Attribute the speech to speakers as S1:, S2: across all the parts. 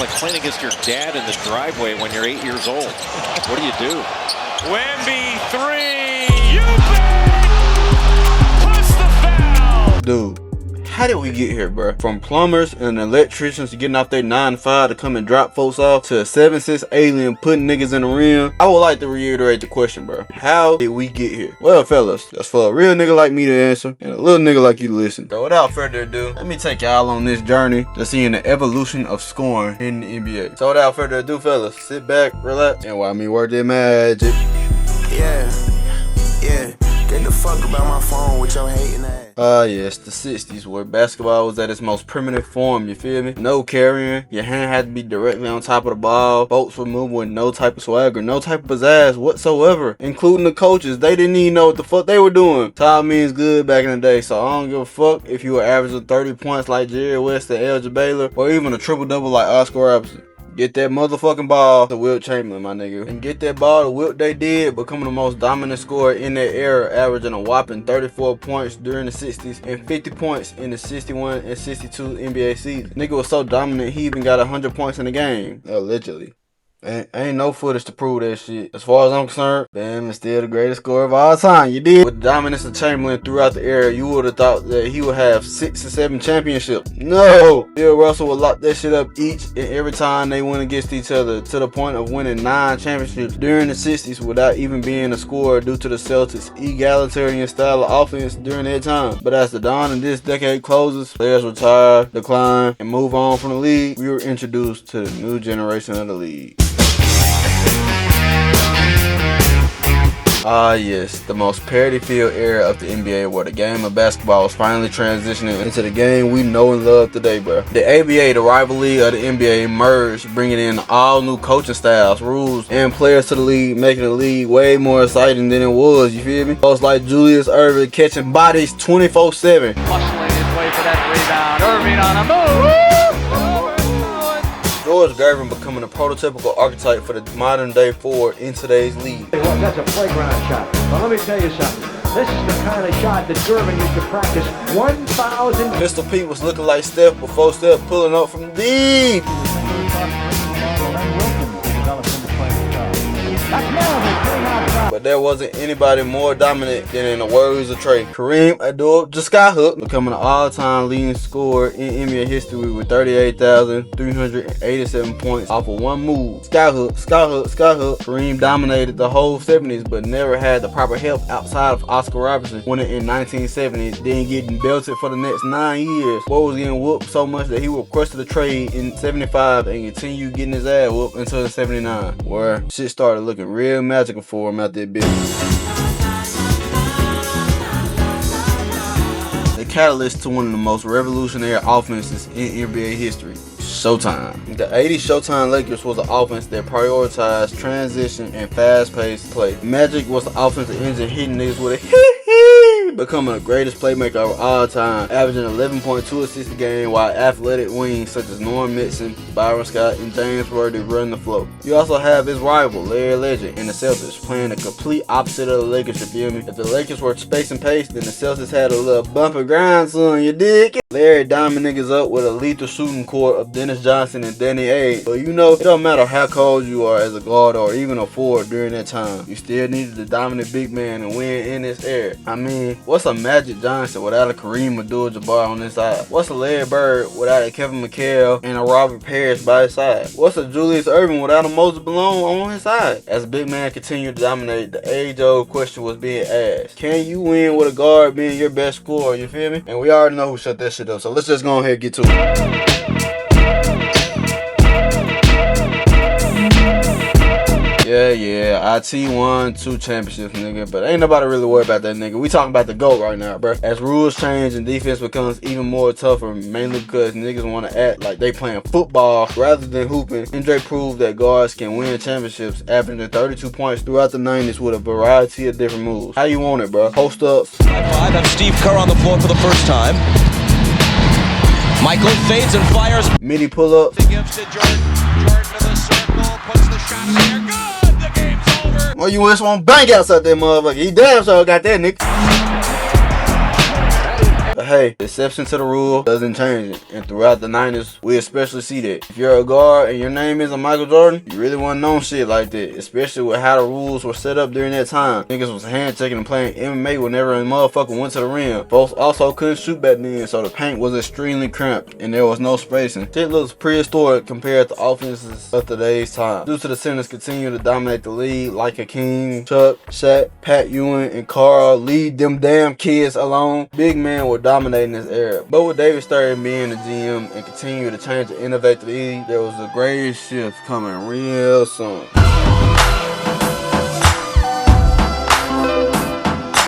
S1: like playing against your dad in the driveway when you're 8 years old. What do you do?
S2: Wemby 3, you bet! Plus the foul!
S3: Dude, how did we get here, bro? From plumbers and electricians getting off their 9 to 5 to come and drop folks off to a 7'6" alien putting niggas in the rim. I would like to reiterate the question, bro. How did we get here? Well, fellas, that's for a real nigga like me to answer and a little nigga like you to listen. So without further ado, let me take y'all on this journey to seeing the evolution of scoring in the NBA. So without further ado, fellas, sit back, relax, and watch me work that magic.
S4: Yeah. Get the fuck about my phone with your hating ass.
S3: Yes, the 60s where basketball was at its most primitive form, you feel me? No carrying, your hand had to be directly on top of the ball. Folks were moving with no type of swagger, no type of pizzazz whatsoever, including the coaches. They didn't even know what the fuck they were doing. Time means good back in the day, so I don't give a fuck if you were averaging 30 points like Jerry West and Elgin Baylor, or even a triple-double like Oscar Robertson. Get that motherfucking ball to Wilt Chamberlain, my nigga. And get that ball to Wilt they did, becoming the most dominant scorer in that era, averaging a whopping 34 points during the 60s and 50 points in the 61 and 62 NBA season. Nigga was so dominant, he even got 100 points in the game. Allegedly. Ain't no footage to prove that shit. As far as I'm concerned, Bam is still the greatest scorer of all time. You did. With the dominance of Chamberlain throughout the era, you would have thought that he would have 6 or 7 championships. No! Bill Russell would lock that shit up each and every time they went against each other, to the point of winning 9 championships during the 60s without even being a scorer due to the Celtics' egalitarian style of offense during that time. But as the dawn of this decade closes, players retire, decline, and move on from the league, we were introduced to the new generation of the league. Yes, the most parity-filled era of the NBA, where the game of basketball was finally transitioning into the game we know and love today, bro. The ABA, the rivalry of the NBA, merged, bringing in all new coaching styles, rules, and players to the league, making the league way more exciting than it was, you feel me? Folks like Julius Erving catching bodies 24/7.
S2: Muscling his way for that rebound. Irving on a move.
S3: George Gervin becoming a prototypical archetype for the modern day forward in today's league.
S5: Hey, look, that's a playground shot. But let me tell you something. This is the kind of shot that Gervin used to practice 1,000.
S3: Mr. P was looking like Steph before Steph pulling up from deep. But there wasn't anybody more dominant than, in the words of Trey, Kareem Abdul-Jabbar becoming an all-time leading scorer in NBA history with 38,387 points off of one move. Skyhook. Kareem dominated the whole 70s, but never had the proper help outside of Oscar Robertson winning in 1970, then getting belted for the next 9 years. Boy was getting whooped so much that he requested a trade in 75 and continued getting his ass whooped until 79, where shit started looking real magical for him out there. The catalyst to one of the most revolutionary offenses in NBA history, Showtime. The 80s Showtime Lakers was an offense that prioritized transition and fast-paced play. Magic was the offensive engine hitting niggas with a hee-hee, becoming the greatest playmaker of all time, averaging 11.2 assists a game, while athletic wings such as Norm Mitson, Byron Scott, and James Worthy run the flow. You also have his rival, Larry Legend, and the Celtics, playing the complete opposite of the Lakers, you feel me? If the Lakers were space and pace, then the Celtics had a little bump and grind, son, you dig? Larry diamond niggas up with a lethal shooting core of Dennis Johnson and Danny Ainge. But you know, it don't matter how cold you are as a guard or even a forward during that time, you still needed the dominant big man and win in this era. I mean, what's a Magic Johnson without a Kareem Abdul-Jabbar on his side? What's a Larry Bird without a Kevin McHale and a Robert Parrish by his side? What's a Julius Erving without a Moses Malone on his side? As a big man continued to dominate, the age-old question was being asked: can you win with a guard being your best scorer? You feel me? And we already know who shut that shit up, so let's just go ahead and get to it. Yeah, IT won 2 championships, nigga, but ain't nobody really worried about that nigga. We talking about the GOAT right now, bruh. As rules change and defense becomes even more tougher, mainly because niggas want to act like they playing football rather than hooping, MJ proved that guards can win championships, averaging 32 points throughout the 90s with a variety of different moves. How you want it, bruh? Post ups.
S6: Five have Steve Kerr on the floor for the first time. Michael fades and fires.
S3: Midi pull ups.
S2: He gives to Jordan. Jordan to the circle, puts the shot in there. Good! The game's over.
S3: Well, you just want bang outside that motherfucker. He damn sure got that, nigga. A hey, the exception to the rule doesn't change it. And throughout the 90s, we especially see that. If you're a guard and your name isn't Michael Jordan, you really wasn't known shit like that. Especially with how the rules were set up during that time. Niggas was hand checking and playing MMA whenever a motherfucker went to the rim. Folks also couldn't shoot back then, so the paint was extremely cramped and there was no spacing. Shit looks prehistoric compared to offenses of today's time. Due to the centers continue to dominate the league like a King, Chuck, Shaq, Pat Ewing, and Carl, leave them damn kids alone. Big men were dominating this era. But with David Stern being the GM and continue to change and innovate the league, there was a great shift coming real soon.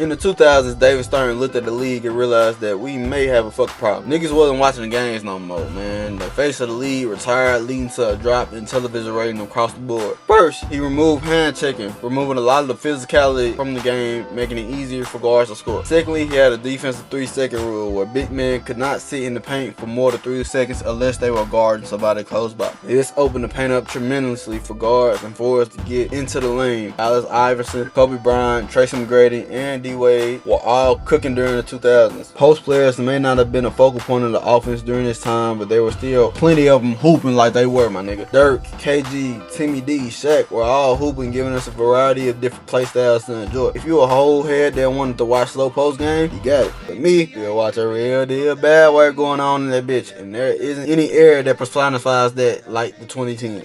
S3: In the 2000s, David Stern looked at the league and realized that we may have a fucking problem. Niggas wasn't watching the games no more, man. The face of the league retired, leading to a drop in television rating across the board. First, he removed hand checking, removing a lot of the physicality from the game, making it easier for guards to score. Secondly, he had a defensive 3-second rule where big men could not sit in the paint for more than 3 seconds unless they were guarding somebody close by. This opened the paint up tremendously for guards and forwards to get into the lane. Allen Iverson, Kobe Bryant, Tracy McGrady, and D-Wade were all cooking during the 2000s. Post players may not have been a focal point of the offense during this time, but there were still plenty of them hooping like they were, my nigga. Dirk, KG, Timmy D, Shaq were all hooping, giving us a variety of different play styles to enjoy. If you a whole head that wanted to watch slow post game, you got it. But me, you'll watch a real deal bad work going on in that bitch, and there isn't any era that personifies that like the 2010s.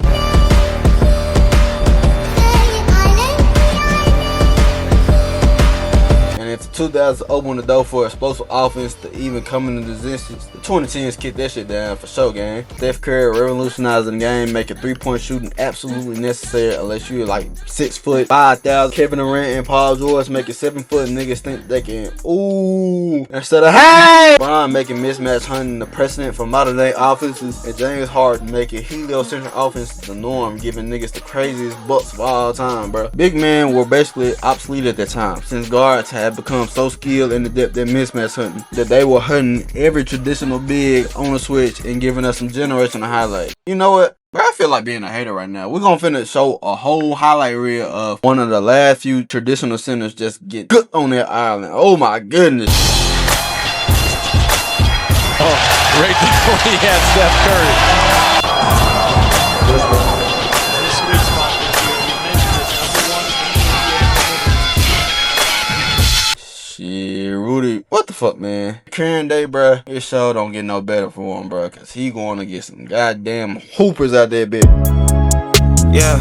S3: And if the 2000s opened the door for explosive offense to even come into existence, the 2010s kicked that shit down for sure, gang. Steph Curry revolutionizing the game, making 3-point shooting absolutely necessary unless you're like 6 foot 5,000. Kevin Durant and Paul George making 7 foot niggas think they can ooh instead of hey. Bron making mismatch hunting the precedent for modern day offenses, and James Harden making heliocentric offense the norm, giving niggas the craziest bucks of all time, bro. Big men were basically obsolete at that time, since guards had become so skilled in the depth at mismatch hunting that they were hunting every traditional big on a switch and giving us some generational highlights. You know what? Bro, I feel like being a hater right now. We're gonna finna show a whole highlight reel of one of the last few traditional centers just get cooked on that island. Oh my goodness.
S6: Oh, right before he had Steph Curry.
S2: Sweet spot this year. You mentioned this.
S3: Shit, Rudy, what the fuck, man? Current day, bruh, this show don't get no better for him, bruh, cause he going to get some goddamn hoopers out there, bitch.
S4: Yeah.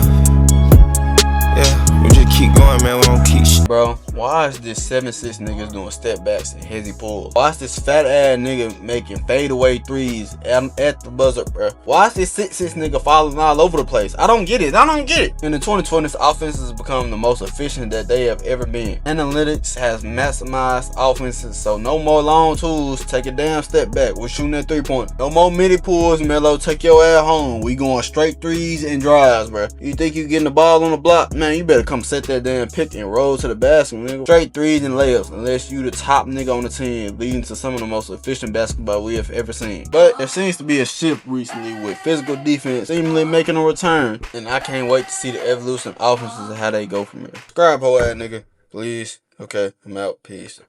S4: We just keep going, man. We don't keep shit.
S3: Bro, why is this 7'6" niggas doing step backs and hezzy pulls? Why is this fat ass nigga making fadeaway threes at the buzzer, bro? Why is this 6'6" nigga falling all over the place? I don't get it. In the 2020s, offenses has become the most efficient that they have ever been. Analytics has maximized offenses, so no more long tools. Take a damn step back. We're shooting at 3-point. No more midi pulls, Melo. Take your ass home. We going straight threes and drives, bro. You think you getting the ball on the block? Man, you better come set that damn pick and roll to the basket, nigga. Straight threes and layups, unless you the top nigga on the team, leading to some of the most efficient basketball we have ever seen. But there seems to be a shift recently with physical defense seemingly making a return, and I can't wait to see the evolution of offenses and how they go from here. Subscribe, ho ass nigga, please. Okay, I'm out. Peace.